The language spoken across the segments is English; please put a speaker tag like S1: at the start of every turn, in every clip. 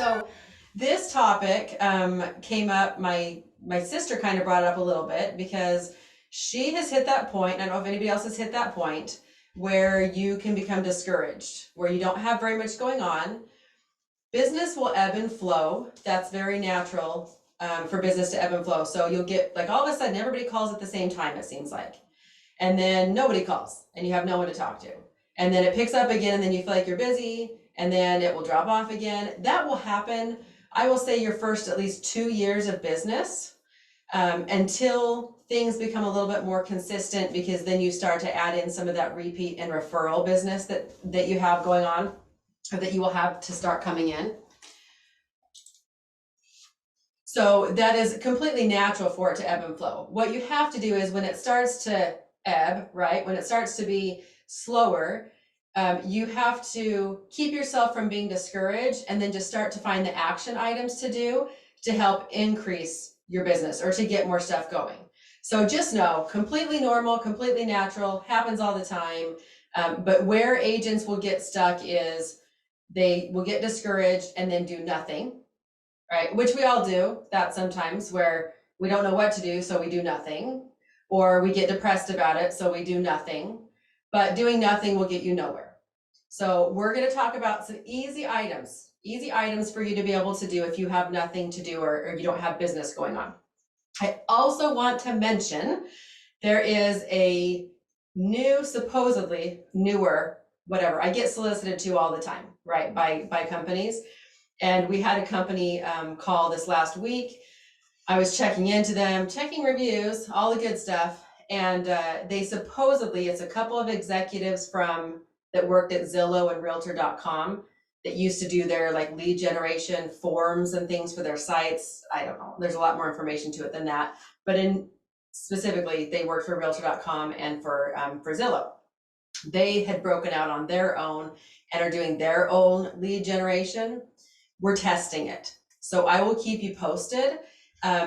S1: So this topic came up, my sister kind of brought it up a little bit because she has hit that point, and I don't know if anybody else has hit that point, where you can become discouraged, where you don't have very much going on. Business will ebb and flow. That's very natural for business to ebb and flow. So you'll get like all of a sudden everybody calls at the same time, it seems like. And then nobody calls and you have no one to talk to. And then it picks up again and then you feel like you're busy and then it will drop off again. That will happen, I will say, your first at least 2 years of business until things become a little bit more consistent, because then you start to add in some of that repeat and referral business that you have going on, or that you will have to start coming in. So that is completely natural for it to ebb and flow. What you have to do is when it starts to ebb, right, when it starts to be slower, you have to keep yourself from being discouraged and then just start to find the action items to do to help increase your business or to get more stuff going. So just know, completely normal, completely natural, happens all the time. But where agents will get stuck is they will get discouraged and then do nothing, right? Which we all do that sometimes, where we don't know what to do, so we do nothing, or we get depressed about it, so we do nothing. But doing nothing will get you nowhere. So we're going to talk about some easy items for you to be able to do if you have nothing to do or you don't have business going on. I also want to mention there is a new, supposedly newer, whatever, I get solicited to all the time, right, by companies. And we had a company call this last week. I was checking into them, checking reviews, all the good stuff. And they supposedly, it's a couple of executives that worked at Zillow and Realtor.com that used to do their like lead generation forms and things for their sites. I don't know, there's a lot more information to it than that. But specifically, they worked for Realtor.com and for Zillow. They had broken out on their own and are doing their own lead generation. We're testing it. So I will keep you posted.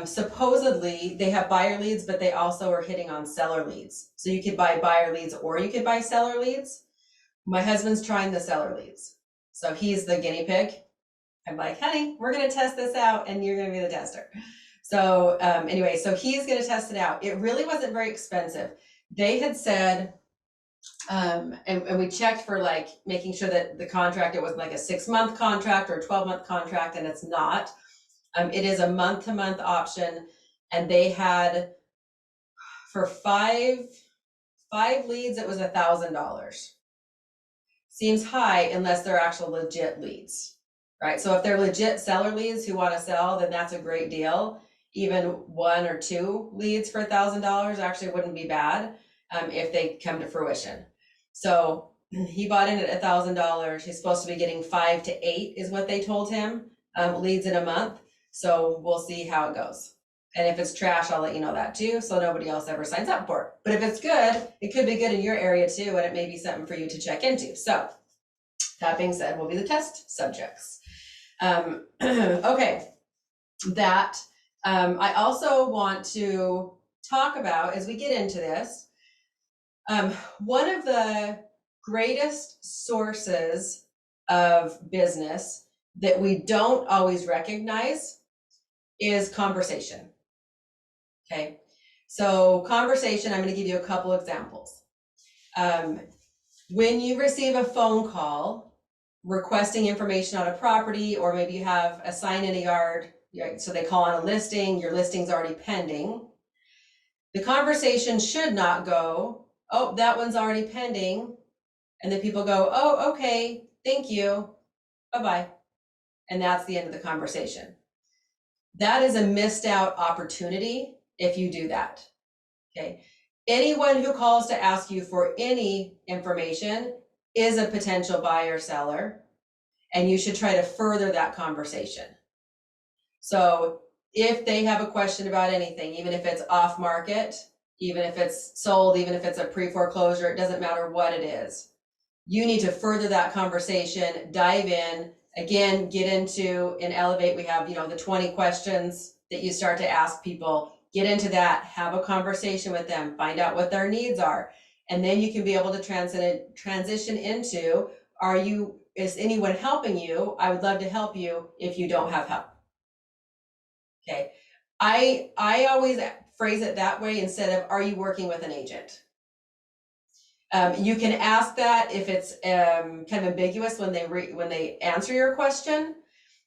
S1: Supposedly they have buyer leads, but they also are hitting on seller leads. So you could buy buyer leads or you could buy seller leads. My husband's trying the seller leads. So he's the guinea pig. I'm like, honey, we're going to test this out and you're going to be the tester. So anyway, so he's going to test it out. It really wasn't very expensive. They had said, and we checked for like making sure that the contract, it was like a 6-month contract or a 12-month contract, and it's not. It is a month-to-month option, and they had for five leads, it was $1,000. Seems high unless they're actual legit leads, right? So if they're legit seller leads who want to sell, then that's a great deal. Even 1 or 2 leads for $1,000 actually wouldn't be bad if they come to fruition. So he bought in at $1,000. He's supposed to be getting 5 to 8 is what they told him, leads in a month. So we'll see how it goes. And if it's trash, I'll let you know that too, so nobody else ever signs up for it. But if it's good, it could be good in your area too, and it may be something for you to check into. So that being said, we'll be the test subjects. Okay, that I also want to talk about as we get into this. One of the greatest sources of business that we don't always recognize is conversation. Okay, so conversation, I'm going to give you a couple examples. When you receive a phone call requesting information on a property, or maybe you have a sign in a yard, right? So they call on a listing, your listing's already pending. The conversation should not go, oh, that one's already pending. And then people go, oh, okay, thank you, bye-bye. And that's the end of the conversation. That is a missed out opportunity if you do that, okay? Anyone who calls to ask you for any information is a potential buyer seller, and you should try to further that conversation. So if they have a question about anything, even if it's off market, even if it's sold, even if it's a pre-foreclosure, it doesn't matter what it is. You need to further that conversation, dive in, again, get into and elevate. We have, the 20 questions that you start to ask people. Get into that, have a conversation with them, find out what their needs are. And then you can be able to transition into, are you is anyone helping you? I would love to help you if you don't have help. Okay. I always phrase it that way instead of, are you working with an agent? You can ask that if it's kind of ambiguous when they answer your question.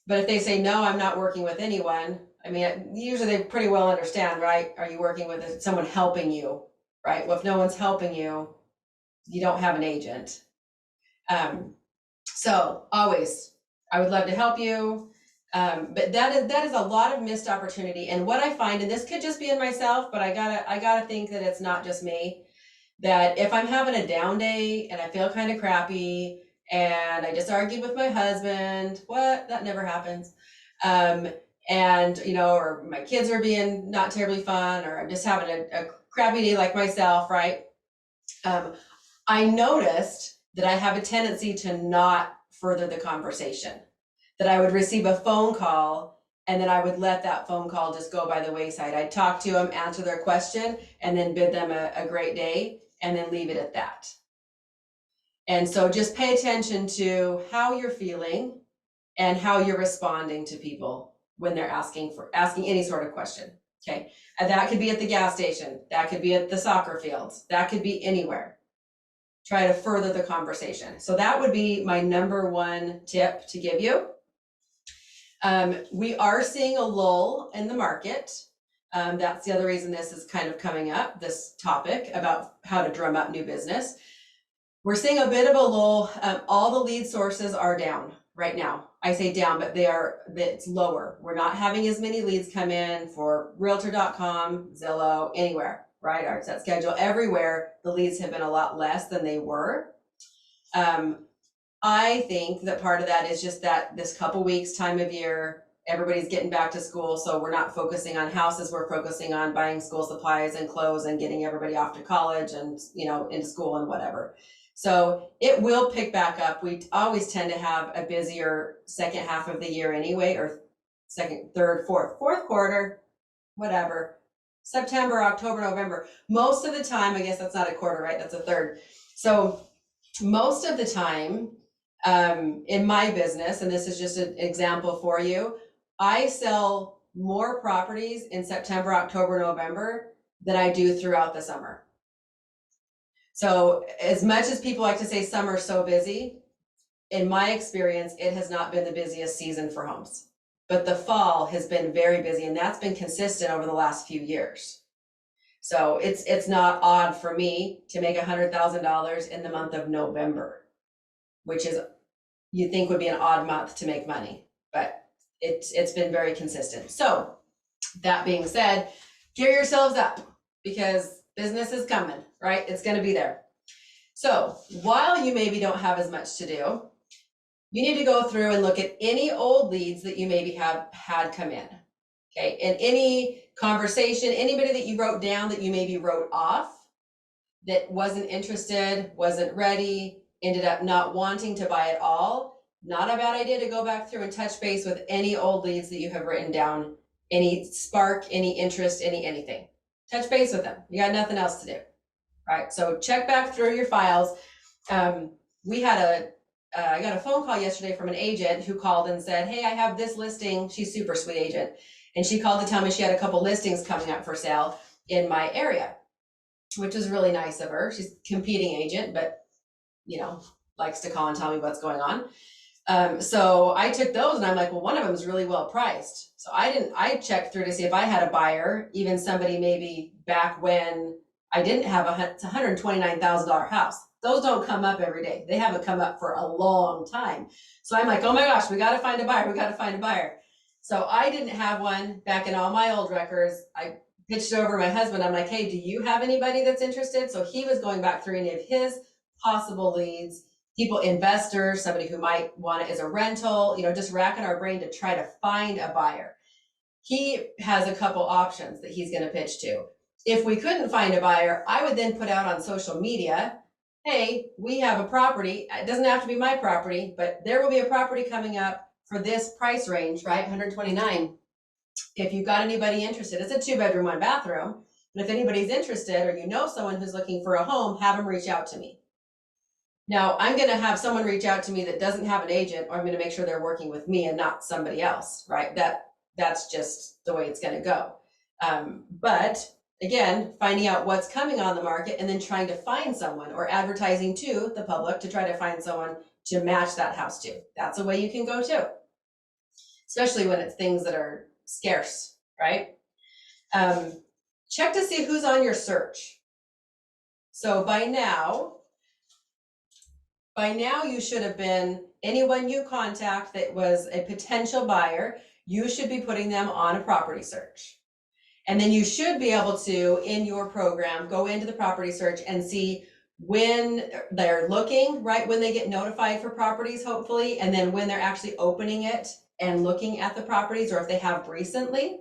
S1: But if they say, no, I'm not working with anyone, I mean, usually they pretty well understand, right? Are you working with someone helping you, right? Well, if no one's helping you, you don't have an agent. So always, I would love to help you. But that is a lot of missed opportunity. And what I find, and this could just be in myself, but I gotta think that it's not just me, that if I'm having a down day and I feel kind of crappy and I just argued with my husband, that never happens. And or my kids are being not terribly fun, or I'm just having a crappy day like myself, right? I noticed that I have a tendency to not further the conversation, that I would receive a phone call and then I would let that phone call just go by the wayside. I'd talk to them, answer their question, and then bid them a great day and then leave it at that. And so just pay attention to how you're feeling and how you're responding to people when they're asking any sort of question. Okay. And that could be at the gas station. That could be at the soccer fields. That could be anywhere. Try to further the conversation. So that would be my number one tip to give you. We are seeing a lull in the market. That's the other reason this is kind of coming up, this topic about how to drum up new business. We're seeing a bit of a lull. All the lead sources are down right now. I say down, but it's lower. We're not having as many leads come in for realtor.com, Zillow, anywhere, right? Our set schedule, everywhere, the leads have been a lot less than they were. I think that part of that is just that this couple weeks time of year, everybody's getting back to school. So we're not focusing on houses. We're focusing on buying school supplies and clothes and getting everybody off to college and, into school and whatever. So it will pick back up. We always tend to have a busier second half of the year anyway, or second, third, fourth quarter, whatever. September, October, November. Most of the time, I guess that's not a quarter, right? That's a third. So most of the time, in my business, and this is just an example for you, I sell more properties in September, October, November than I do throughout the summer. So as much as people like to say summer's so busy, in my experience, it has not been the busiest season for homes. But the fall has been very busy, and that's been consistent over the last few years. So it's not odd for me to make $100,000 in the month of November, which is, you think would be an odd month to make money, but it's been very consistent. So that being said, gear yourselves up because business is coming, right? It's going to be there. So while you maybe don't have as much to do, you need to go through and look at any old leads that you maybe have had come in. Okay. And any conversation, anybody that you wrote down that you maybe wrote off, that wasn't interested, wasn't ready, ended up not wanting to buy at all, not a bad idea to go back through and touch base with any old leads that you have written down, any spark, any interest, anything. Touch base with them. You got nothing else to do, right? So check back through your files. We had I got a phone call yesterday from an agent who called and said, hey, I have this listing. She's super sweet agent. And she called to tell me she had a couple listings coming up for sale in my area, which is really nice of her. She's a competing agent, but likes to call and tell me what's going on. So I took those and I'm like, well, one of them is really well priced. So I checked through to see if I had a buyer, even somebody maybe back when I didn't have it's $129,000 house. Those don't come up every day. They haven't come up for a long time. So I'm like, oh my gosh, we got to find a buyer. We got to find a buyer. So I didn't have one back in all my old records. I pitched over my husband. I'm like, hey, do you have anybody that's interested? So he was going back through any of his possible leads, people, investors, somebody who might want it as a rental, just racking our brain to try to find a buyer. He has a couple options that he's going to pitch to. If we couldn't find a buyer, I would then put out on social media, hey, we have a property. It doesn't have to be my property, but there will be a property coming up for this price range, right? 129. If you've got anybody interested, it's a 2-bedroom, 1-bathroom. But if anybody's interested, or someone who's looking for a home, have them reach out to me. Now, I'm going to have someone reach out to me that doesn't have an agent, or I'm going to make sure they're working with me and not somebody else, right? That's just the way it's going to go. But again, finding out what's coming on the market and then trying to find someone, or advertising to the public to try to find someone to match that house to. That's a way you can go too, especially when it's things that are scarce, right? Check to see who's on your search. So by now you should have been, anyone you contact that was a potential buyer, you should be putting them on a property search. And then you should be able to, in your program, go into the property search and see when they're looking, right? When they get notified for properties, hopefully, and then when they're actually opening it and looking at the properties, or if they have recently.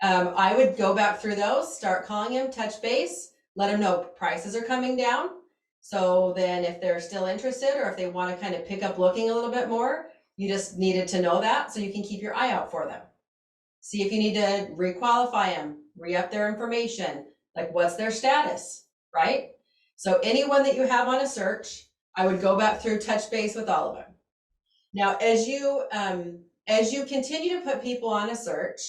S1: I would go back through those, start calling them, touch base, let them know prices are coming down. So then if they're still interested, or if they want to kind of pick up looking a little bit more, you just needed to know that so you can keep your eye out for them. See if you need to requalify them, re-up their information, like what's their status, right? So anyone that you have on a search, I would go back through, touch base with all of them. Now, as you continue to put people on a search,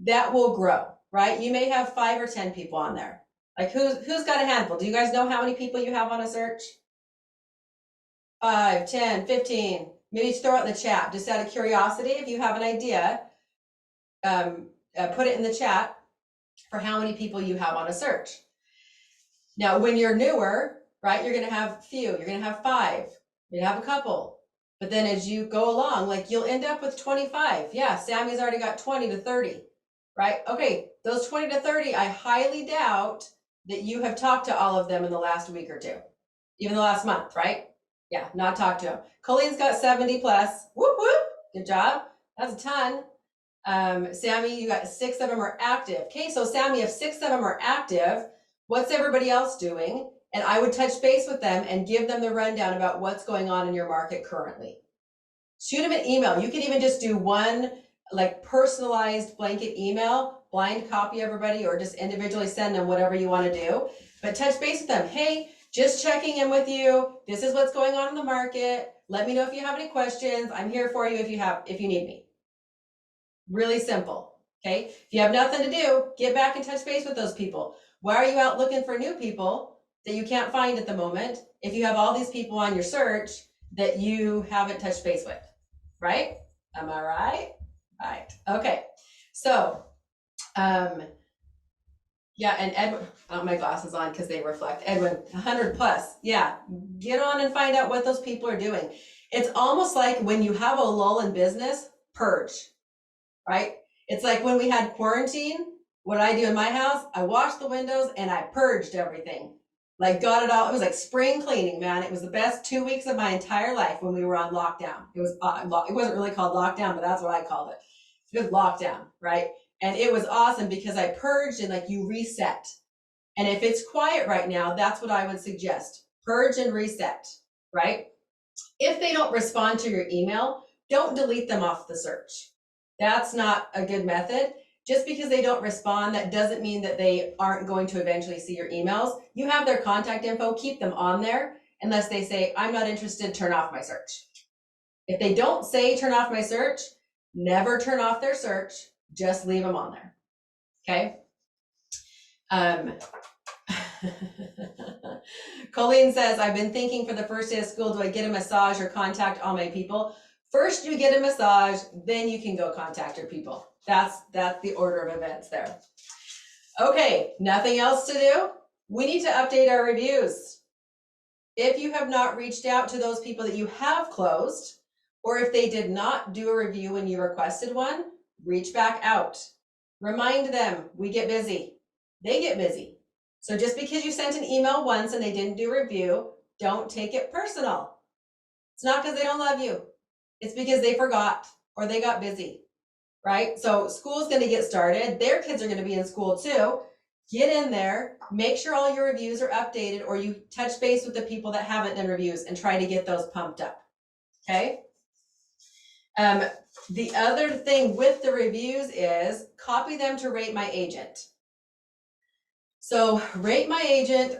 S1: that will grow, right? You may have 5 or 10 people on there. Like who's got a handful? Do you guys know how many people you have on a search? 5, 10, 15. Maybe throw it in the chat, just out of curiosity. If you have an idea, put it in the chat for how many people you have on a search. Now, when you're newer, right, you're gonna have few, you're gonna have 5, you're gonna have a couple. But then as you go along, like you'll end up with 25. Yeah, Sammy's already got 20 to 30, right? Okay, those 20 to 30, I highly doubt that you have talked to all of them in the last week or two, even the last month, right? Yeah, not talked to them. Colleen's got 70 plus. Whoop, whoop. Good job. That's a ton. Sammy, you got 6 of them are active. Okay, so Sammy, if 6 of them are active, what's everybody else doing? And I would touch base with them and give them the rundown about what's going on in your market currently. Shoot them an email. You can even just do one like personalized blanket email, blind copy everybody, or just individually send them whatever you want to do. But touch base with them. Hey, just checking in with you. This is what's going on in the market. Let me know if you have any questions. I'm here for you if you need me. Really simple. Okay. If you have nothing to do, get back and touch base with those people. Why are you out looking for new people that you can't find at the moment if you have all these people on your search that you haven't touched base with? Right? Am I right? Right. Okay. So, yeah, and Edwin, I don't have my glasses on because they reflect. Edwin, 100 plus. Yeah, get on and find out what those people are doing. It's almost like when you have a lull in business, purge, right? It's like when we had quarantine, what I do in my house, I washed the windows and I purged everything. Like got it all. It was like spring cleaning, man. It was the best 2 weeks of my entire life when we were on lockdown. It wasn't really called lockdown, but that's what I called it. It was lockdown, right? And it was awesome because I purged and like you reset. And if it's quiet right now, that's what I would suggest. Purge and reset, right? If they don't respond to your email, don't delete them off the search. That's not a good method. Just because they don't respond, that doesn't mean that they aren't going to eventually see your emails. You have their contact info, keep them on there unless they say, I'm not interested, turn off my search. If they don't say turn off my search, never turn off their search, just leave them on there, okay? Colleen says, I've been thinking for the first day of school, do I get a massage or contact all my people? First you get a massage, then you can go contact your people. That's the order of events there. Okay, nothing else to do? We need to update our reviews. If you have not reached out to those people that you have closed, or if they did not do a review when you requested one, reach back out. Remind them, we get busy. They get busy. So just because you sent an email once and they didn't do a review, don't take it personal. It's not because they don't love you. It's because they forgot or they got busy, right? So school's going to get started. Their kids are going to be in school too. Get in there, make sure all your reviews are updated, or you touch base with the people that haven't done reviews and try to get those pumped up, okay? The other thing with the reviews is copy them to Rate My Agent. So Rate My Agent,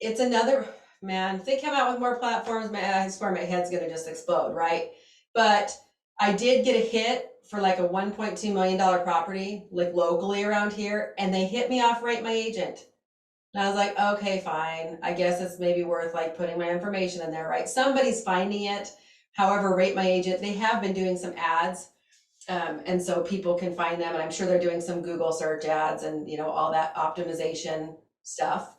S1: it's another, man, if they come out with more platforms, I swear my head's gonna just explode, right? But I did get a hit for like a $1.2 million property, like locally around here, and they hit me off Rate My Agent. And I was like, okay, fine. I guess it's maybe worth like putting my information in there, right? Somebody's finding it. However, Rate My Agent, they have been doing some ads. And so people can find them, and I'm sure they're doing some Google search ads and, you know, all that optimization stuff.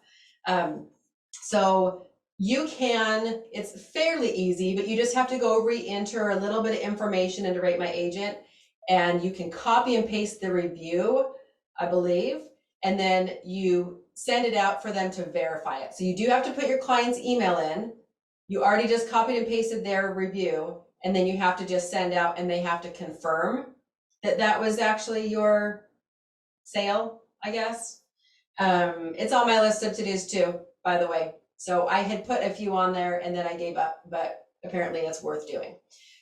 S1: So you can, it's fairly easy, but you just have to go re-enter a little bit of information into Rate My Agent, and you can copy and paste the review, I believe, and then you send it out for them to verify it. So you do have to put your client's email in. You already just copied and pasted their review, and then you have to just send out, and they have to confirm that that was actually your sale, I guess. It's on my list of to-dos too, by the way. So I had put a few on there and then I gave up, but apparently it's worth doing.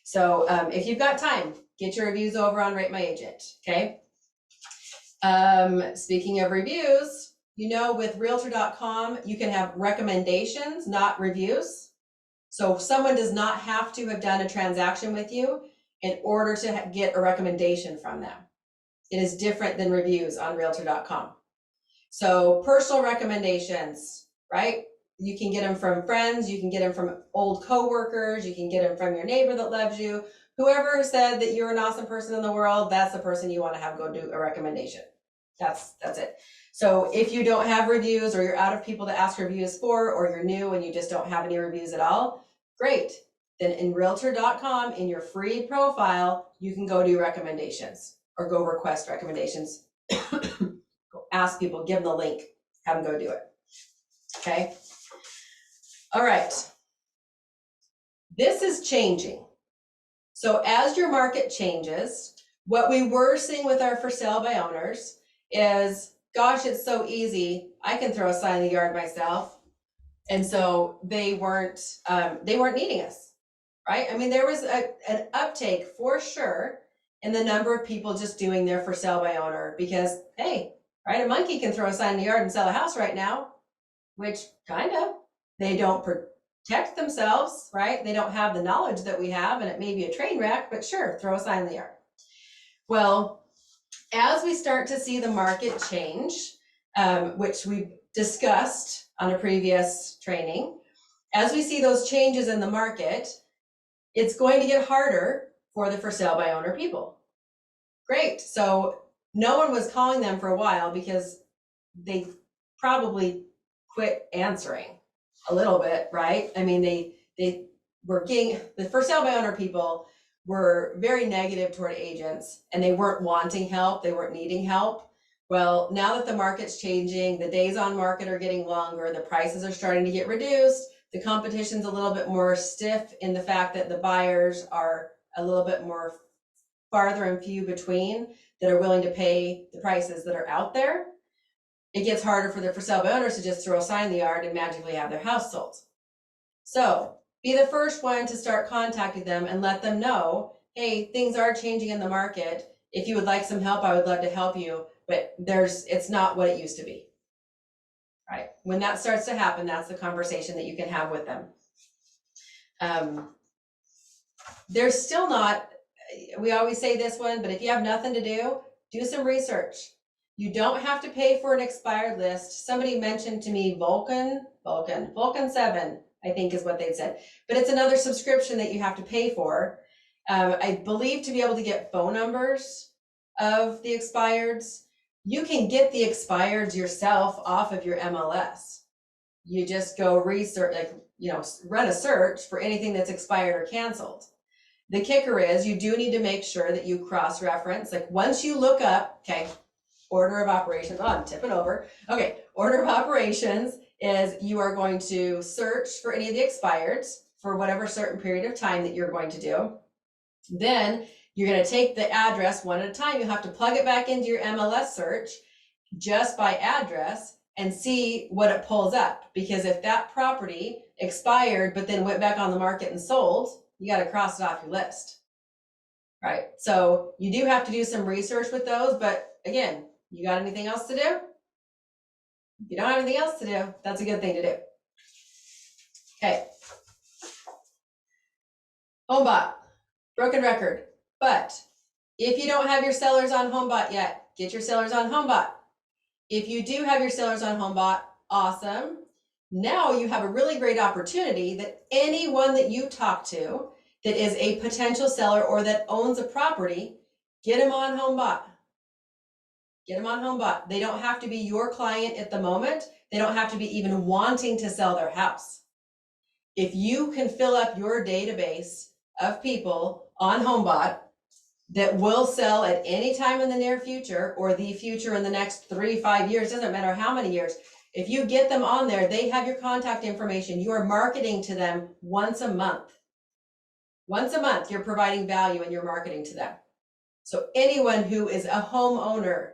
S1: So if you've got time, get your reviews over on Rate My Agent, okay? Speaking of reviews, you know, with realtor.com, you can have recommendations, not reviews. So someone does not have to have done a transaction with you in order to get a recommendation from them. It is different than reviews on realtor.com. So personal recommendations, right? You can get them from friends, you can get them from old coworkers, you can get them from your neighbor that loves you. Whoever said that you're an awesome person in the world, that's the person you want to have go do a recommendation. That's it. So if you don't have reviews, or you're out of people to ask reviews for, or you're new and you just don't have any reviews at all, great. Then in realtor.com, in your free profile, you can go do recommendations or go request recommendations. Ask people, give them the link, have them go do it. Okay. All right. This is changing. So as your market changes, what we were seeing with our for sale by owners is, gosh, it's so easy. I can throw a sign in the yard myself. And so they weren't needing us, right? I mean, there was an uptake for sure in the number of people just doing their for sale by owner because, hey, right, a monkey can throw a sign in the yard and sell a house right now, which kind of, they don't protect themselves, right? They don't have the knowledge that we have, and it may be a train wreck, but sure, throw a sign in the yard. Well, as we start to see the market change, which we discussed on a previous training, as we see those changes in the market, it's going to get harder for the for sale by owner people. Great. So no one was calling them for a while because they probably quit answering a little bit, right? I mean, they were getting, the for sale by owner people were very negative toward agents, and they weren't wanting help, they weren't needing help. Well, now that the market's changing, the days on market are getting longer, the prices are starting to get reduced, the competition's a little bit more stiff in the fact that the buyers are a little bit more farther and few between that are willing to pay the prices that are out there. It gets harder for the for sale by owners to just throw a sign in the yard and magically have their house sold. So be the first one to start contacting them and let them know, hey, things are changing in the market. If you would like some help, I would love to help you, but it's not what it used to be. Right? When that starts to happen, that's the conversation that you can have with them. There's still not, we always say this one, but if you have nothing to do some research. You don't have to pay for an expired list. Somebody mentioned to me Vulcan 7, I think is what they'd said, but it's another subscription that you have to pay for. I believe to be able to get phone numbers of the expireds. You can get the expireds yourself off of your MLS. You just go research, like, you know, run a search for anything that's expired or canceled. The kicker is you do need to make sure that you cross-reference, like once you look up, okay, order of operations, oh, I'm tipping over. Okay, order of operations is you are going to search for any of the expireds for whatever certain period of time that you're going to do. Then you're going to take the address one at a time. You have to plug it back into your MLS search just by address and see what it pulls up. Because if that property expired but then went back on the market and sold, you got to cross it off your list. Right? So you do have to do some research with those, but again, you got anything else to do? If you don't have anything else to do, that's a good thing to do. Okay. HomeBot, broken record. But if you don't have your sellers on HomeBot yet, get your sellers on HomeBot. If you do have your sellers on HomeBot, awesome. Now you have a really great opportunity that anyone that you talk to that is a potential seller or that owns a property, get them on HomeBot. Get them on HomeBot. They don't have to be your client at the moment. They don't have to be even wanting to sell their house. If you can fill up your database of people on HomeBot that will sell at any time in the near future or the future in the next 3-5 years, doesn't matter how many years, if you get them on there, they have your contact information. You are marketing to them once a month. Once a month, you're providing value and you're marketing to them. So anyone who is a homeowner,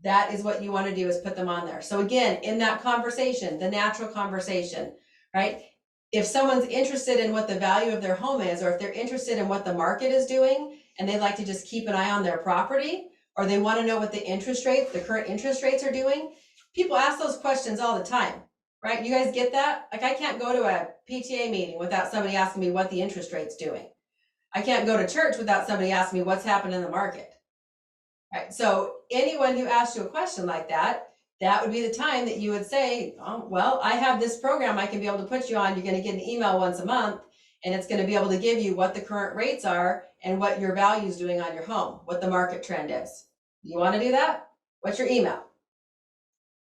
S1: that is what you want to do, is put them on there. So again, in that conversation, the natural conversation, right? If someone's interested in what the value of their home is, or if they're interested in what the market is doing and they'd like to just keep an eye on their property, or they want to know what the interest rates, the current interest rates are doing, people ask those questions all the time, right? You guys get that? Like, I can't go to a PTA meeting without somebody asking me what the interest rate's doing. I can't go to church without somebody asking me what's happened in the market. Right. So anyone who asks you a question like that, that would be the time that you would say, oh, well, I have this program I can be able to put you on. You're going to get an email once a month, and it's going to be able to give you what the current rates are and what your value is doing on your home, what the market trend is. You want to do that? What's your email?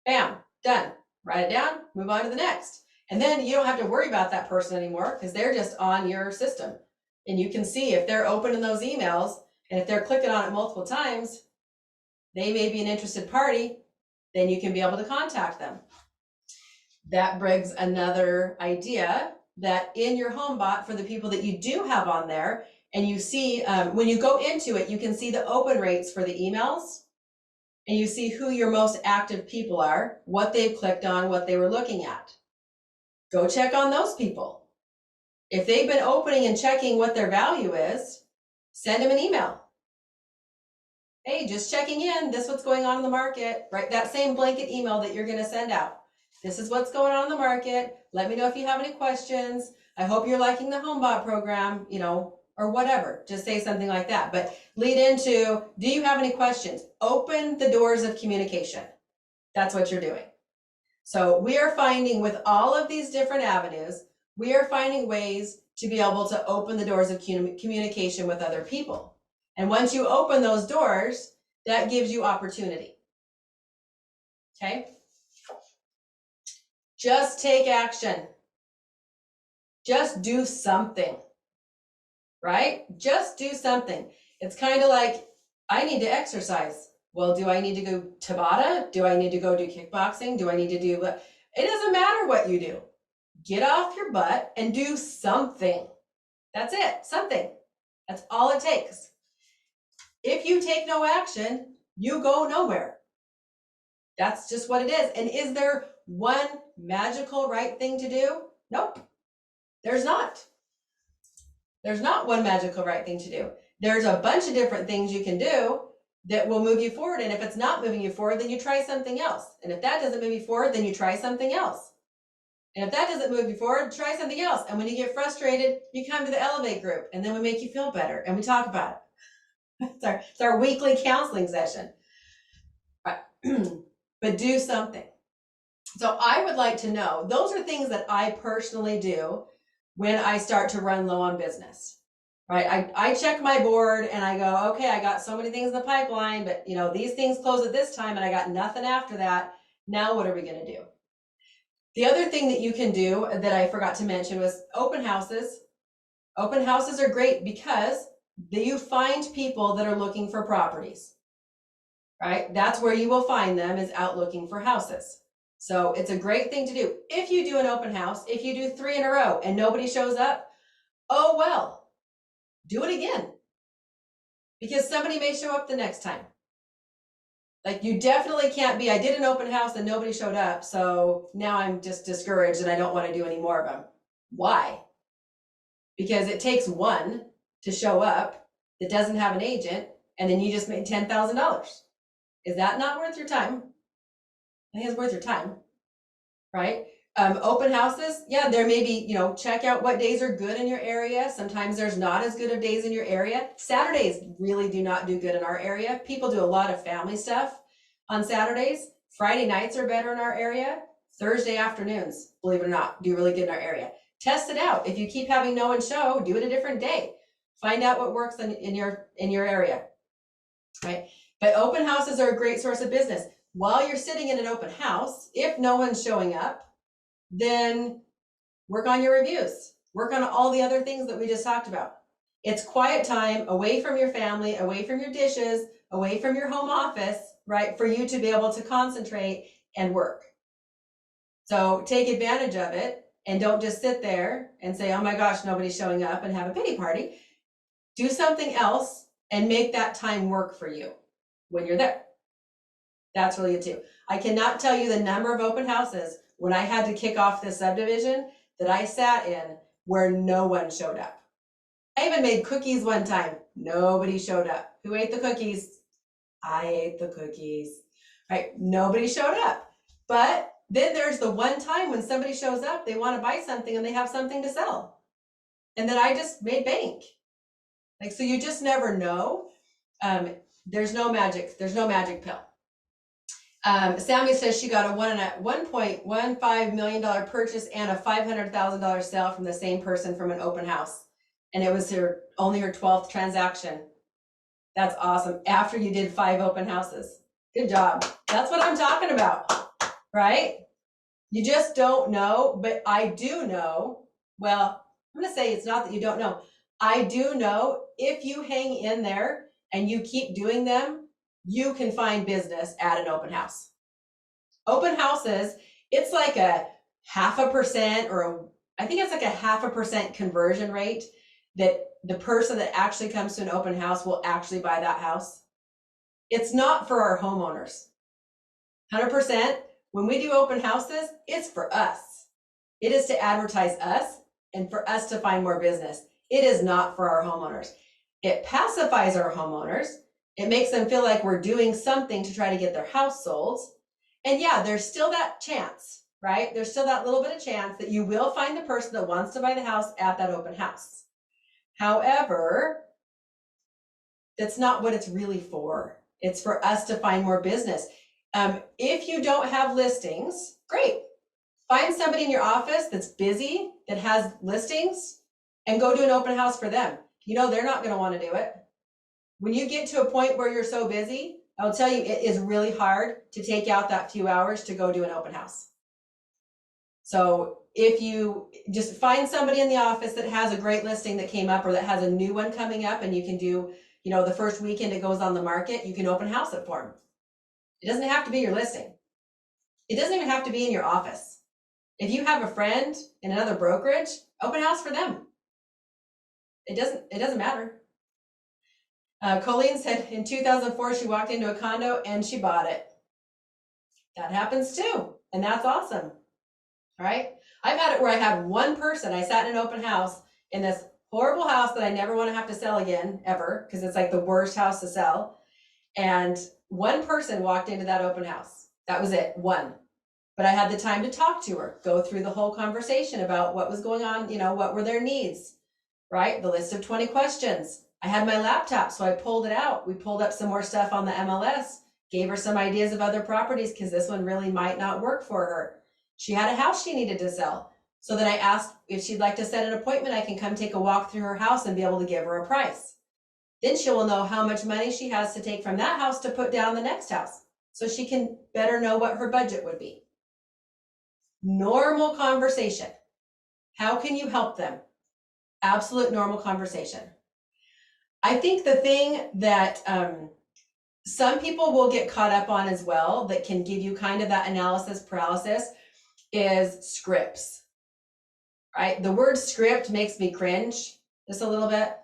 S1: Bam, done. Write it down, move on to the next. And then you don't have to worry about that person anymore because they're just on your system. And you can see if they're opening those emails, and if they're clicking on it multiple times, they may be an interested party, then you can be able to contact them. That brings another idea that in your HomeBot, for the people that you do have on there, and you see, when you go into it, you can see the open rates for the emails, and you see who your most active people are, what they've clicked on, what they were looking at. Go check on those people. If they've been opening and checking what their value is, send them an email. Hey, just checking in, this is what's going on in the market, right? That same blanket email that you're gonna send out. This is what's going on in the market. Let me know if you have any questions. I hope you're liking the HomeBot program, you know, or whatever. Just say something like that. But lead into, do you have any questions? Open the doors of communication. That's what you're doing. So we are finding, with all of these different avenues, we are finding ways to be able to open the doors of communication with other people. And once you open those doors, that gives you opportunity. Okay? Just take action. Just do something, right? Just do something. It's kind of like, I need to exercise. Well, do I need to go Tabata? Do I need to go do kickboxing? Do I need to do, it doesn't matter what you do. Get off your butt and do something. That's it, something. That's all it takes. If you take no action, you go nowhere. That's just what it is. And is there one magical right thing to do? Nope. There's not. There's not one magical right thing to do. There's a bunch of different things you can do that will move you forward. And if it's not moving you forward, then you try something else. And if that doesn't move you forward, then you try something else. And if that doesn't move you forward, try something else. And when you get frustrated, you come to the Elevate group, and then we make you feel better and we talk about it. It's our weekly counseling session. But do something. So I would like to know, those are things that I personally do when I start to run low on business, right? I check my board and I go, okay, I got so many things in the pipeline, but you know, these things close at this time and I got nothing after that. Now what are we going to do? The other thing that you can do that I forgot to mention was open houses. Open houses are great because you find people that are looking for properties, right? That's where you will find them, is out looking for houses. So it's a great thing to do. If you do an open house, if you do 3 in a row and nobody shows up, oh well, do it again. Because somebody may show up the next time. Like, you definitely can't be, I did an open house and nobody showed up, so now I'm just discouraged and I don't want to do any more of them. Why? Because it takes one to show up that doesn't have an agent, and then you just made $10,000. Is that not worth your time? I think it's worth your time, right? Open houses, yeah, there may be, check out what days are good in your area. Sometimes there's not as good of days in your area. Saturdays really do not do good in our area. People do a lot of family stuff on Saturdays. Friday nights are better in our area. Thursday afternoons, believe it or not, do really good in our area. Test it out. If you keep having no one show, do it a different day. Find out what works in your area, right? But open houses are a great source of business. While you're sitting in an open house, if no one's showing up, then work on your reviews, work on all the other things that we just talked about. It's quiet time away from your family, away from your dishes, away from your home office, right? For you to be able to concentrate and work. So take advantage of it and don't just sit there and say, oh my gosh, nobody's showing up, and have a pity party. Do something else and make that time work for you when you're there. That's really good too. I cannot tell you the number of open houses when I had to kick off this subdivision that I sat in where no one showed up. I even made cookies one time. Nobody showed up. Who ate the cookies? I ate the cookies, right? Nobody showed up. But then there's the one time when somebody shows up, they want to buy something and they have something to sell. And then I just made bank. Like, so you just never know. There's no magic pill. Sammy says she got a $1.15 million purchase and a $500,000 sale from the same person from an open house. And it was only her 12th transaction. That's awesome. After you did 5 open houses. Good job. That's what I'm talking about, right? You just don't know, but I do know. Well, I'm going to say it's not that you don't know. I do know if you hang in there and you keep doing them, you can find business at an open house. Open houses, it's like a 0.5% or I think it's like a 0.5% conversion rate that the person that actually comes to an open house will actually buy that house. It's not for our homeowners. 100%, when we do open houses, it's for us. It is to advertise us and for us to find more business. It is not for our homeowners. It pacifies our homeowners. It makes them feel like we're doing something to try to get their house sold. And yeah, there's still that chance, right? There's still that little bit of chance that you will find the person that wants to buy the house at that open house. However, that's not what it's really for. It's for us to find more business. If you don't have listings, great. Find somebody in your office that's busy, that has listings, and go do an open house for them. They're not going to want to do it. When you get to a point where you're so busy, I'll tell you, it is really hard to take out that few hours to go do an open house. So if you just find somebody in the office that has a great listing that came up or that has a new one coming up, and you can do, the first weekend it goes on the market, you can open house it for them. It doesn't have to be your listing. It doesn't even have to be in your office. If you have a friend in another brokerage, open house for them. It doesn't matter. Colleen said in 2004, she walked into a condo and she bought it. That happens too. And that's awesome, right? I've had it where I had one person, I sat in an open house in this horrible house that I never want to have to sell again, ever, because it's like the worst house to sell. And one person walked into that open house. That was it, one. But I had the time to talk to her, go through the whole conversation about what was going on, what were their needs, right? The list of 20 questions. I had my laptop, so I pulled it out. We pulled up some more stuff on the MLS, gave her some ideas of other properties because this one really might not work for her. She had a house she needed to sell. So then I asked if she'd like to set an appointment. I can come take a walk through her house and be able to give her a price. Then she will know how much money she has to take from that house to put down the next house, so she can better know what her budget would be. Normal conversation. How can you help them? Absolute normal conversation. I think the thing that some people will get caught up on as well, that can give you kind of that analysis paralysis, is scripts, right? The word script makes me cringe just a little bit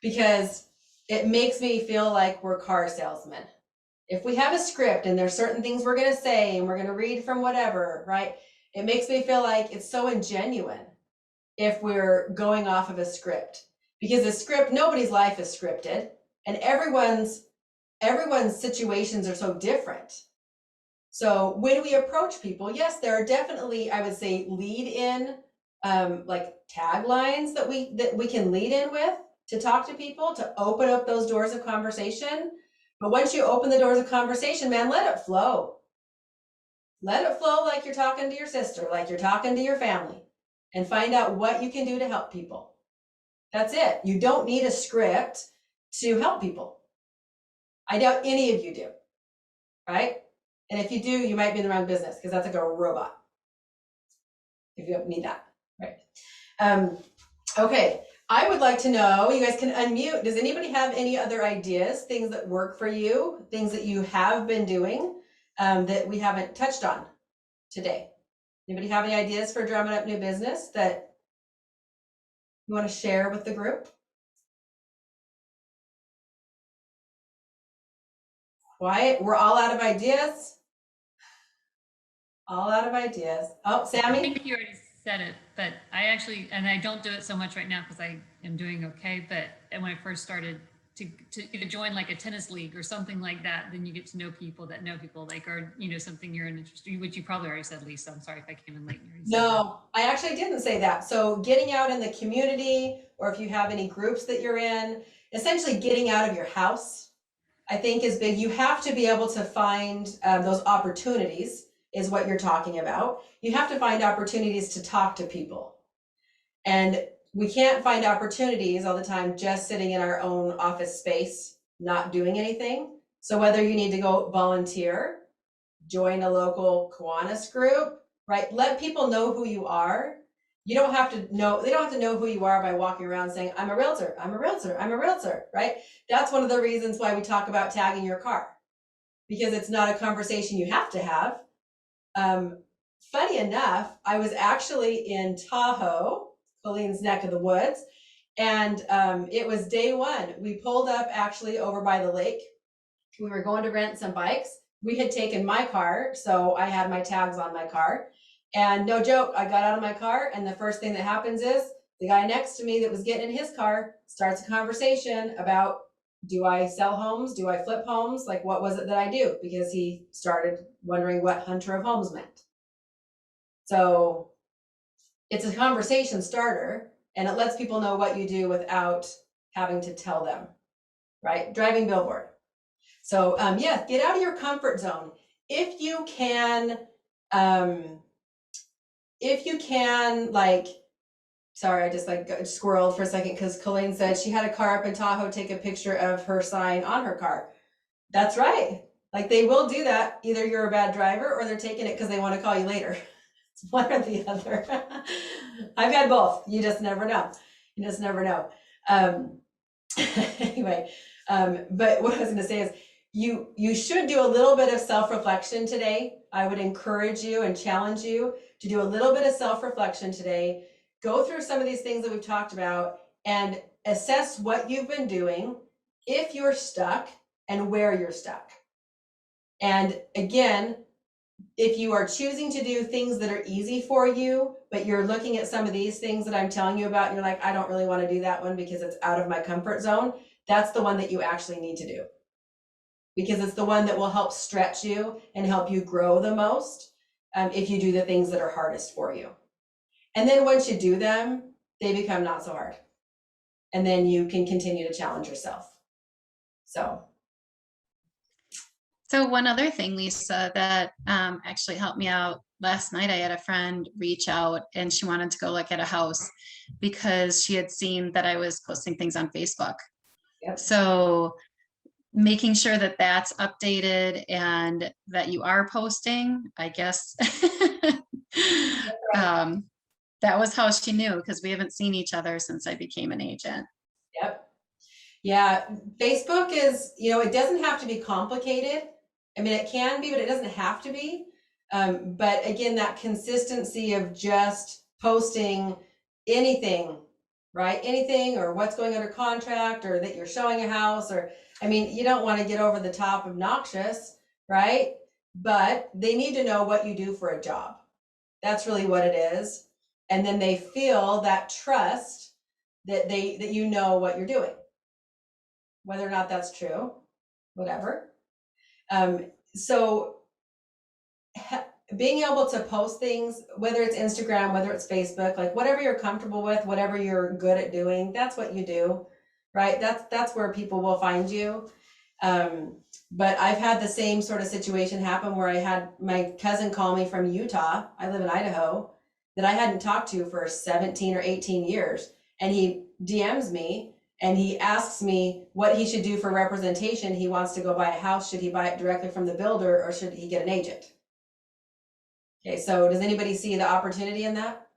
S1: because it makes me feel like we're car salesmen. If we have a script and there's certain things we're going to say and we're going to read from whatever, right? It makes me feel like it's so ingenuine if we're going off of a script. Because a script, nobody's life is scripted, and everyone's situations are so different. So when we approach people, yes, there are definitely, I would say, lead in like taglines that we can lead in with to talk to people, to open up those doors of conversation. But once you open the doors of conversation, man, let it flow. Let it flow like you're talking to your sister, like you're talking to your family, and find out what you can do to help people. That's it. You don't need a script to help people. I doubt any of you do, right? And if you do, you might be in the wrong business because that's like a robot. If you need that, right? Okay, I would like to know, you guys can unmute. Does anybody have any other ideas, things that work for you, things that you have been doing that we haven't touched on today? Anybody have any ideas for drumming up new business that you want to share with the group? Quiet, we're all out of ideas. All out of ideas. Oh,
S2: I
S1: Sammy?
S2: think you already said it, but I actually, and I don't do it so much right now because I am doing okay. But when I first started to either join like a tennis league or something like that, then you get to know people that know people, like, or, you know, something you're interested in, which you probably already said, Lisa. I'm sorry if I came in late and you already said that.
S1: No, I actually didn't say that. So getting out in the community, or if you have any groups that you're in, essentially getting out of your house, I think is big. You have to be able to find those opportunities, is what you're talking about. You have to find opportunities to talk to people. And we can't find opportunities all the time just sitting in our own office space, not doing anything. So whether you need to go volunteer, join a local Kiwanis group, right? Let people know who you are. You don't have to know, they don't have to know who you are by walking around saying, I'm a realtor, I'm a realtor, I'm a realtor, right? That's one of the reasons why we talk about tagging your car, because it's not a conversation you have to have. Funny enough, I was actually in Tahoe, Colleen's neck of the woods, and it was day one. We pulled up actually over by the lake. We were going to rent some bikes. We had taken my car, so I had my tags on my car. And no joke, I got out of my car, and the first thing that happens is the guy next to me that was getting in his car starts a conversation about, do I sell homes? Do I flip homes? Like, what was it that I do? Because he started wondering what hunter of homes meant. So it's a conversation starter, and it lets people know what you do without having to tell them, right? Driving billboard. So yeah, get out of your comfort zone. If you can, like, sorry, I just like squirreled for a second because Colleen said she had a car up in Tahoe take a picture of her sign on her car. That's right. Like, they will do that. Either you're a bad driver or they're taking it because they want to call you later. It's one or the other. I've had both. You just never know. You just never know. Anyway, but what I was going to say is, you should do a little bit of self-reflection today. I would encourage you and challenge you to do a little bit of self-reflection today. Go through some of these things that we've talked about and assess what you've been doing, if you're stuck, and where you're stuck. And again, if you are choosing to do things that are easy for you, but you're looking at some of these things that I'm telling you about, and you're like, I don't really want to do that one because it's out of my comfort zone, that's the one that you actually need to do. Because it's the one that will help stretch you and help you grow the most if you do the things that are hardest for you. And then once you do them, they become not so hard. And then you can continue to challenge yourself. So
S3: one other thing, Lisa, that actually helped me out last night, I had a friend reach out and she wanted to go look at a house because she had seen that I was posting things on Facebook.
S1: yep.
S3: So making sure that that's updated and that you are posting, I guess. That was how she knew, because we haven't seen each other since I became an agent.
S1: Yep. Yeah, Facebook is, it doesn't have to be complicated. I mean, it can be, but it doesn't have to be. But again, that consistency of just posting anything, right? Anything, or what's going under contract, or that you're showing a house, or, I mean, you don't want to get over the top obnoxious, right? But they need to know what you do for a job. That's really what it is. And then they feel that trust that you know what you're doing. Whether or not that's true, whatever. So being able to post things, whether it's Instagram, whether it's Facebook, like whatever you're comfortable with, whatever you're good at doing, that's what you do, right? That's where people will find you. But I've had the same sort of situation happen where I had my cousin call me from Utah. I live in Idaho, that I hadn't talked to for 17 or 18 years. And he DMs me and he asks me what he should do for representation. He wants to go buy a house. Should he buy it directly from the builder or should he get an agent? Okay, so does anybody see the opportunity in that?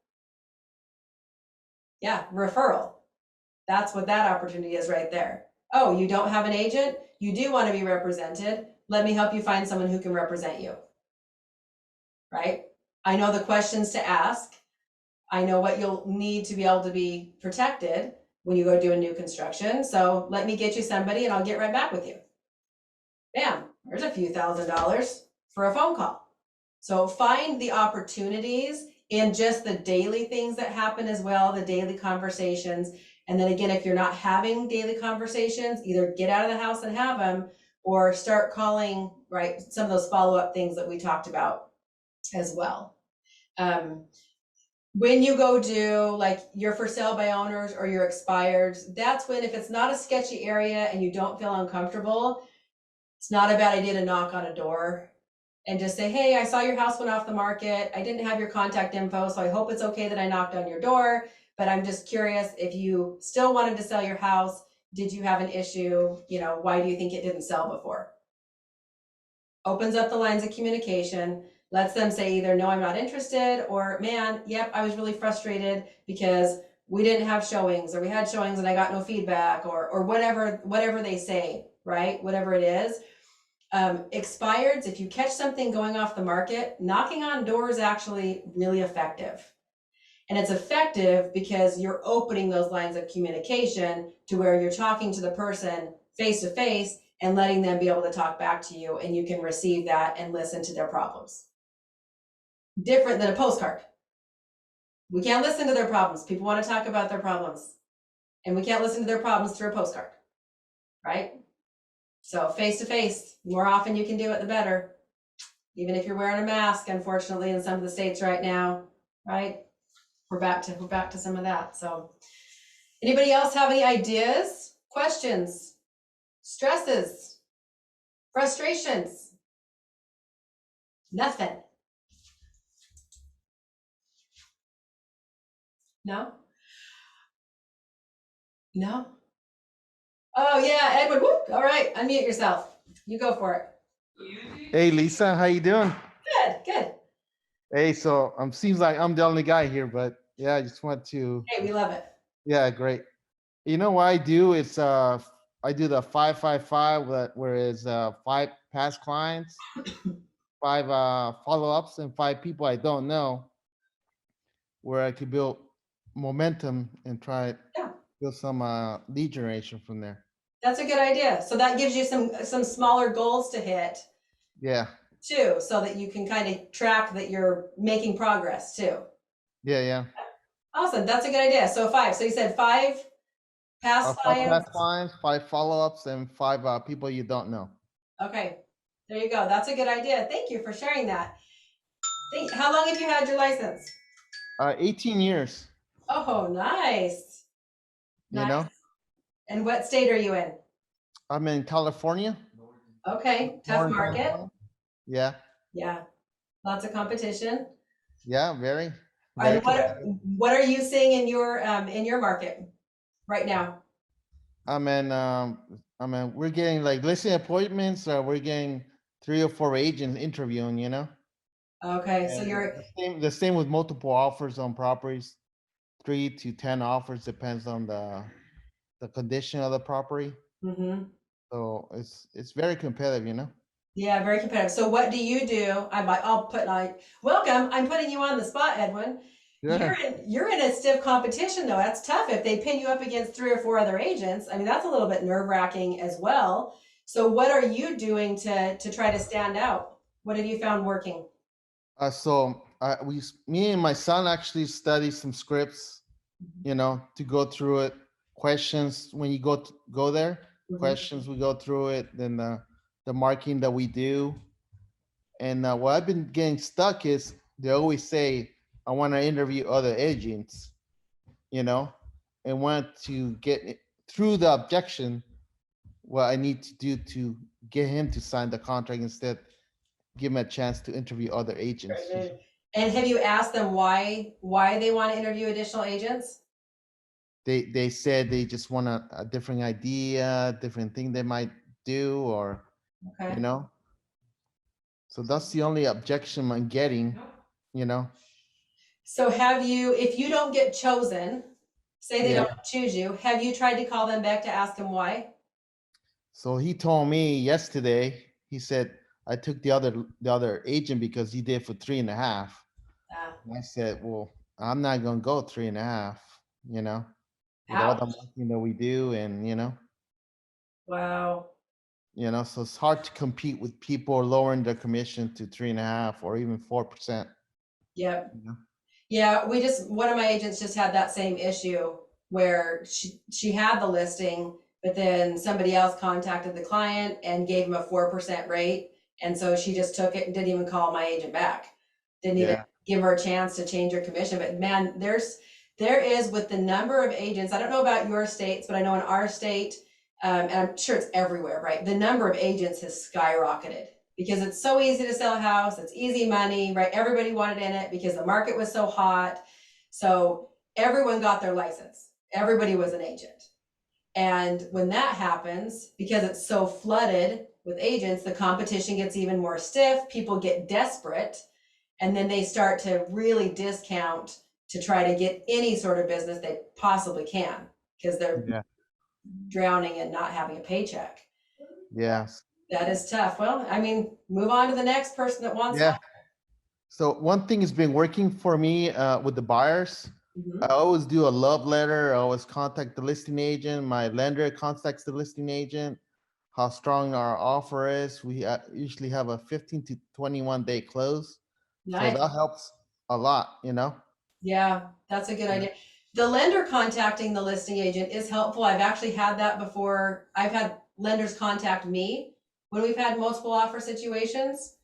S1: Yeah, referral. That's what that opportunity is right there. Oh, you don't have an agent? You do want to be represented. Let me help you find someone who can represent you. Right? I know the questions to ask. I know what you'll need to be able to be protected when you go do a new construction. So let me get you somebody and I'll get right back with you. Bam, there's a few $1,000s for a phone call. So find the opportunities in just the daily things that happen as well, the daily conversations. And then again, if you're not having daily conversations, either get out of the house and have them or start calling, right? Some of those follow-up things that we talked about as well. When you go do like you're for sale by owners or you're expired, that's when, if it's not a sketchy area and you don't feel uncomfortable, it's not a bad idea to knock on a door and just say, hey, I saw your house went off the market. I didn't have your contact info, so I hope it's okay that I knocked on your door, but I'm just curious if you still wanted to sell your house. Did you have an issue? You know, why do you think it didn't sell before? Opens up the lines of communication, lets them say either, no, I'm not interested, or man, yep, I was really frustrated because we didn't have showings, or we had showings and I got no feedback, or whatever they say, right? Whatever it is. Expireds, if you catch something going off the market, knocking on doors is actually really effective. And it's effective because you're opening those lines of communication to where you're talking to the person face to face and letting them be able to talk back to you, and you can receive that and listen to their problems. Different than a postcard. We can't listen to their problems. People want to talk about their problems, and we can't listen to their problems through a postcard, right? So face to face, more often you can do it, the better. Even if you're wearing a mask, unfortunately, in some of the states right now, right? We're back to some of that. So anybody else have any ideas, questions, stresses, frustrations? Nothing. No? No? Oh yeah, Edward, whoop. All right, unmute yourself. You go for it.
S4: Hey Lisa, how you doing?
S1: Good.
S4: Hey, so seems like I'm the only guy here, but yeah, I just want to,
S1: Hey, we love it.
S4: yeah, great. You know what I do? It's I do the 5-5-5, whereas 5 past clients, 5 follow-ups, and 5 people I don't know, where I could build momentum and try
S1: Yeah.
S4: build some lead generation from there.
S1: That's a good idea. So that gives you some smaller goals to hit
S4: Yeah,
S1: too, so that you can kind of track that you're making progress too.
S4: yeah.
S1: Awesome. That's a good idea. So 5. So you said 5 past
S4: 5
S1: clients.
S4: past clients, 5 follow-ups, and 5 people you don't know.
S1: Okay. There you go. That's a good idea. Thank you for sharing that. How long have you had your license?
S4: 18 years.
S1: Oh, nice.
S4: You know,
S1: And what state are you in?
S4: I'm in California.
S1: Okay. Tough
S4: Northern
S1: market.
S4: California. Yeah,
S1: Yeah. Lots of competition.
S4: yeah, very.
S1: And what are you seeing in your market right now?
S4: We're getting like listing appointments. We're getting 3 or 4 agents interviewing. You know.
S1: Okay, so
S4: And
S1: you're
S4: the same with multiple offers on properties. 3 to 10 offers depends on the condition of the property.
S1: mhm.
S4: So it's very competitive. You know.
S1: Yeah, very competitive. So what do you do? I'll put like, welcome. I'm putting you on the spot, Edwin.
S4: Yeah.
S1: You're in a stiff competition though. That's tough if they pin you up against 3 or 4 other agents. I mean, that's a little bit nerve-wracking as well. So what are you doing to try to stand out? What have you found working?
S4: Me and my son actually studied some scripts, you know, to go through it. Questions when you go there.
S1: Mhm.
S4: Questions we go through it. Then the marking that we do, And what I've been getting stuck is they always say, I want to interview other agents, you know, and want to get through the objection, what I need to do to get him to sign the contract instead, give him a chance to interview other agents.
S1: And have you asked them why they want to interview additional agents?
S4: They said they just want a different idea, different thing they might do, or,
S1: Okay.
S4: you know. So that's the only objection I'm getting, you know.
S1: So have you, if you don't get chosen, say they
S4: Yeah.
S1: don't choose you, have you tried to call them back to ask them why?
S4: So he told me yesterday, he said, I took the other agent because he did for 3.5.
S1: Ah,
S4: And I said, well, I'm not gonna go 3.5, you know, with all the
S1: ouch.
S4: marketing that we do, and
S1: Wow.
S4: so it's hard to compete with people lowering their commission to 3.5 or even 4%.
S1: Yep.
S4: You know?
S1: Yeah, one of my agents just had that same issue where she had the listing, but then somebody else contacted the client and gave him a 4% rate. And so she just took it and didn't even call my agent back. Didn't even
S4: Yeah.
S1: give her a chance to change her commission. But man, there is, with the number of agents, I don't know about your states, but I know in our state, and I'm sure it's everywhere, right? The number of agents has skyrocketed because it's so easy to sell a house. It's easy money, right? Everybody wanted in it because the market was so hot. So everyone got their license. Everybody was an agent. And when that happens, because it's so flooded with agents, the competition gets even more stiff. People get desperate, and then they start to really discount to try to get any sort of business they possibly can because they're
S4: Yeah.
S1: drowning in not having a paycheck.
S4: Yes.
S1: That is tough. Well, I mean, move on to the next person that wants
S4: Yeah. So one thing has been working for me with the buyers.
S1: Mhm.
S4: I always do a love letter. I always contact the listing agent. My lender contacts the listing agent. How strong our offer is. We usually have a 15 to 21 day close. So
S1: Nice.
S4: that helps a lot, you know?
S1: Yeah, that's a good idea. The lender contacting the listing agent is helpful. I've actually had that before. I've had lenders contact me when we've had multiple offer situations.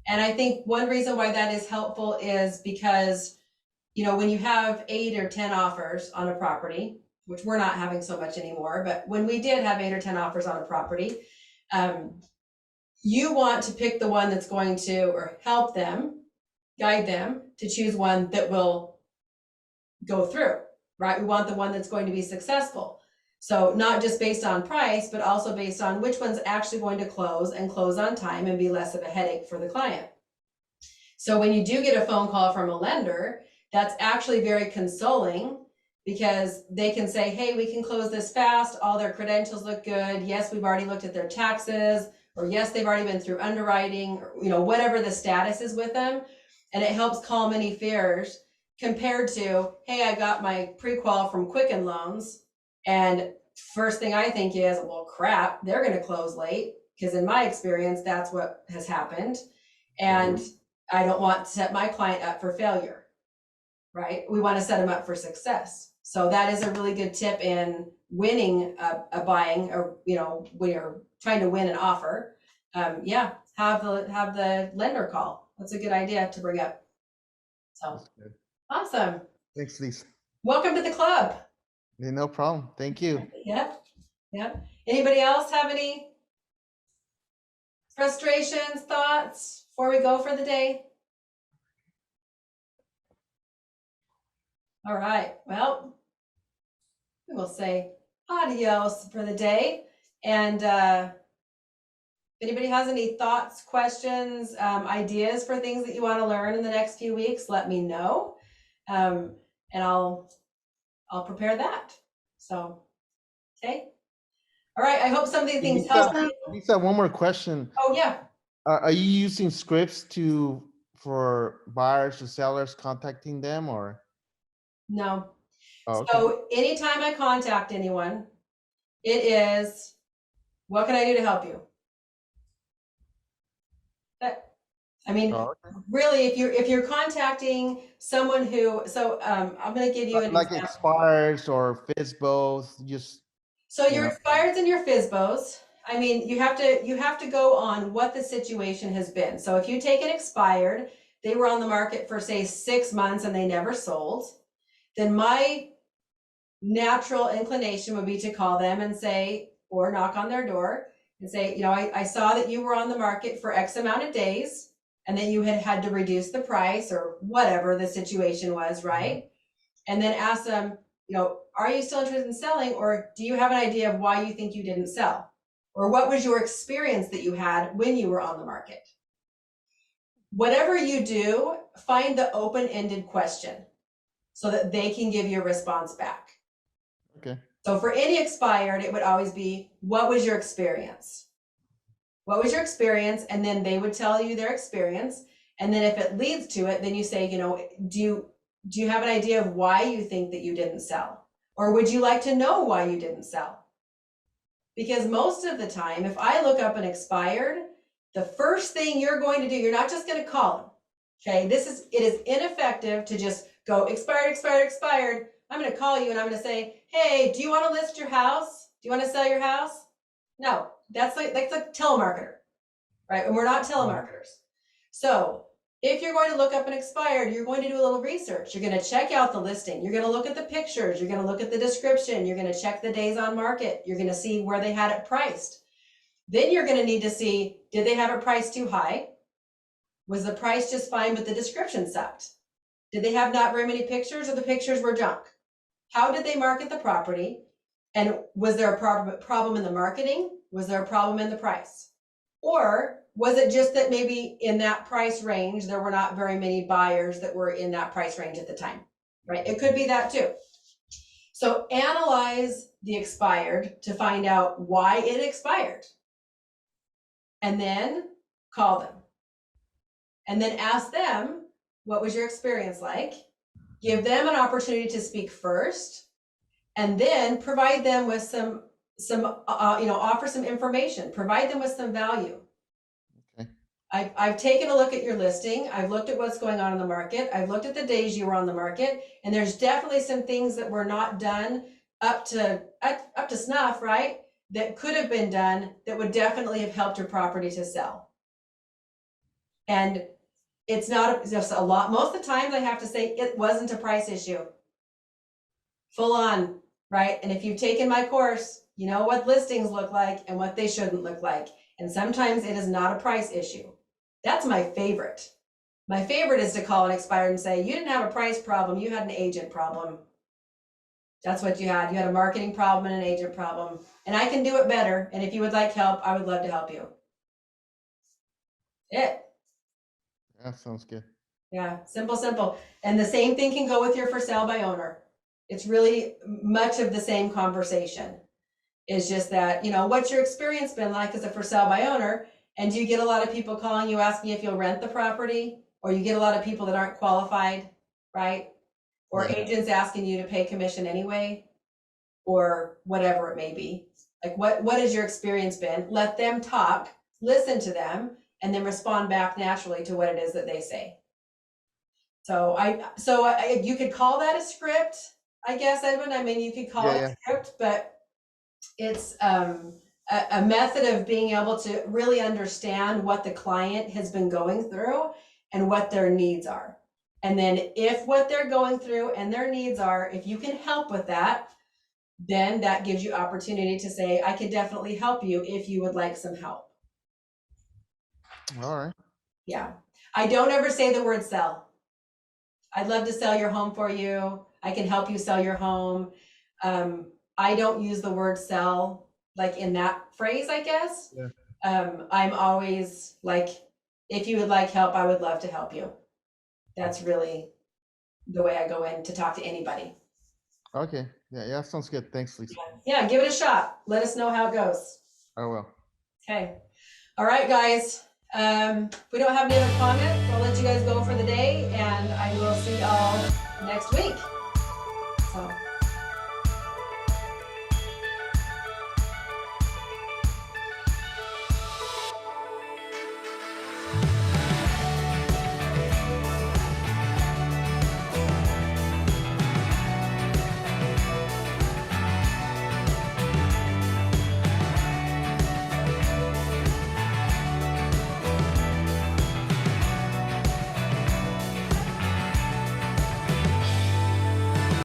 S1: And I think one reason why that is helpful is because, when you have 8 or 10 offers on a property, which we're not having so much anymore, but when we did have 8 or 10 offers on a property, you want to pick the one that's going to, or help them, guide them to choose one that will go through, right? We want the one that's going to be successful. So not just based on price, but also based on which one's actually going to close and close on time and be less of a headache for the client. So when you do get a phone call from a lender, that's actually very consoling because they can say, hey, we can close this fast. All their credentials look good. Yes, we've already looked at their taxes, or yes, they've already been through underwriting, or whatever the status is with them. And it helps calm any fears compared to, hey, I got my pre-qual from Quicken Loans, and first thing I think is, well, crap, they're going to close late, because in my experience, that's what has happened. And I don't want to set my client up for failure, right? We want to set them up for success. So that is a really good tip in winning a buying, or, when you're trying to win an offer. Yeah, have the lender call. That's a good idea to bring up. So
S4: That's good.
S1: awesome.
S4: Thanks, Lisa.
S1: Welcome to the club.
S4: Yeah, no problem. Thank you.
S1: Yep. Anybody else have any frustrations, thoughts before we go for the day? All right. Well, we will say adios for the day. And if anybody has any thoughts, questions, ideas for things that you want to learn in the next few weeks, let me know. And I'll prepare that. So, okay. All right. I hope some of these things help.
S4: Lisa, one more question.
S1: Oh, yeah.
S4: Are you using scripts for buyers or sellers contacting them, or?
S1: No.
S4: Oh, okay.
S1: So anytime I contact anyone, it is, what can I do to help you? I mean,
S4: Oh, okay.
S1: really, if you're contacting someone who, so I'm going to give you an
S4: Like
S1: example.
S4: expires or FISBOs, just.
S1: So your expireds and your FISBOs, I mean, you have to go on what the situation has been. So if you take an expired, they were on the market for say 6 months and they never sold, then my natural inclination would be to call them and say, or knock on their door and say, you know, I saw that you were on the market for X amount of days and that you had to reduce the price or whatever the situation was, right? And then ask them, you know, are you still interested in selling, or do you have an idea of why you think you didn't sell? Or what was your experience that you had when you were on the market? Whatever you do, find the open-ended question so that they can give you a response back.
S4: Okay.
S1: So for any expired, it would always be, what was your experience? What was your experience? And then they would tell you their experience. And then if it leads to it, then you say, you know, do you have an idea of why you think that you didn't sell? Or would you like to know why you didn't sell? Because most of the time, if I look up an expired, the first thing you're going to do, you're not just going to call them. Okay, it is ineffective to just go expired, expired, expired. I'm going to call you and I'm going to say, hey, do you want to list your house? Do you want to sell your house? No, that's like telemarketer, right? And we're not telemarketers. So if you're going to look up an expired, you're going to do a little research. You're going to check out the listing. You're going to look at the pictures. You're going to look at the description. You're going to check the days on market. You're going to see where they had it priced. Then you're going to need to see, did they have it priced too high? Was the price just fine, but the description sucked? Did they have not very many pictures, or the pictures were junk? How did they market the property? And was there a problem in the marketing? Was there a problem in the price? Or was it just that maybe in that price range, there were not very many buyers that were in that price range at the time, right? It could be that too. So analyze the expired to find out why it expired. And then call them. And then ask them, what was your experience like? Give them an opportunity to speak first, and then provide them with some offer some information, provide them with some value.
S4: Okay.
S1: I've taken a look at your listing. I've looked at what's going on in the market. I've looked at the days you were on the market, and there's definitely some things that were not done up to snuff, right? That could have been done that would definitely have helped your property to sell. And it's not just a lot. Most of the time, I have to say it wasn't a price issue. Full on, right? And if you've taken my course, you know what listings look like and what they shouldn't look like. And sometimes it is not a price issue. That's my favorite. My favorite is to call an expired and say, you didn't have a price problem, you had an agent problem. That's what you had. You had a marketing problem and an agent problem. And I can do it better. And if you would like help, I would love to help you.
S4: That sounds good.
S1: Yeah, simple. And the same thing can go with your for sale by owner. It's really much of the same conversation. It's just that, you know, what's your experience been like as a for sale by owner? And do you get a lot of people calling you asking if you'll rent the property? Or you get a lot of people that aren't qualified, right? Or
S4: Right.
S1: agents asking you to pay commission anyway? Or whatever it may be. Like what has your experience been? Let them talk, listen to them, and then respond back naturally to what it is that they say. So you could call that a script, I guess, Edwin. I mean, you could call it a script, but it's a method of being able to really understand what the client has been going through and what their needs are. And then if what they're going through and their needs are, if you can help with that, then that gives you opportunity to say, I could definitely help you if you would like some help.
S4: All right.
S1: Yeah. I don't ever say the word sell. I'd love to sell your home for you. I can help you sell your home. I don't use the word sell like in that phrase, I guess.
S4: Yeah.
S1: I'm always like, if you would like help, I would love to help you. That's really the way I go in to talk to anybody.
S4: Okay. Yeah, sounds good. Thanks, Lisa.
S1: Yeah, give it a shot. Let us know how it goes.
S4: I will.
S1: Okay. All right, guys. If we don't have any other comments, I'll let you guys go for the day, and I will see y'all next week. So.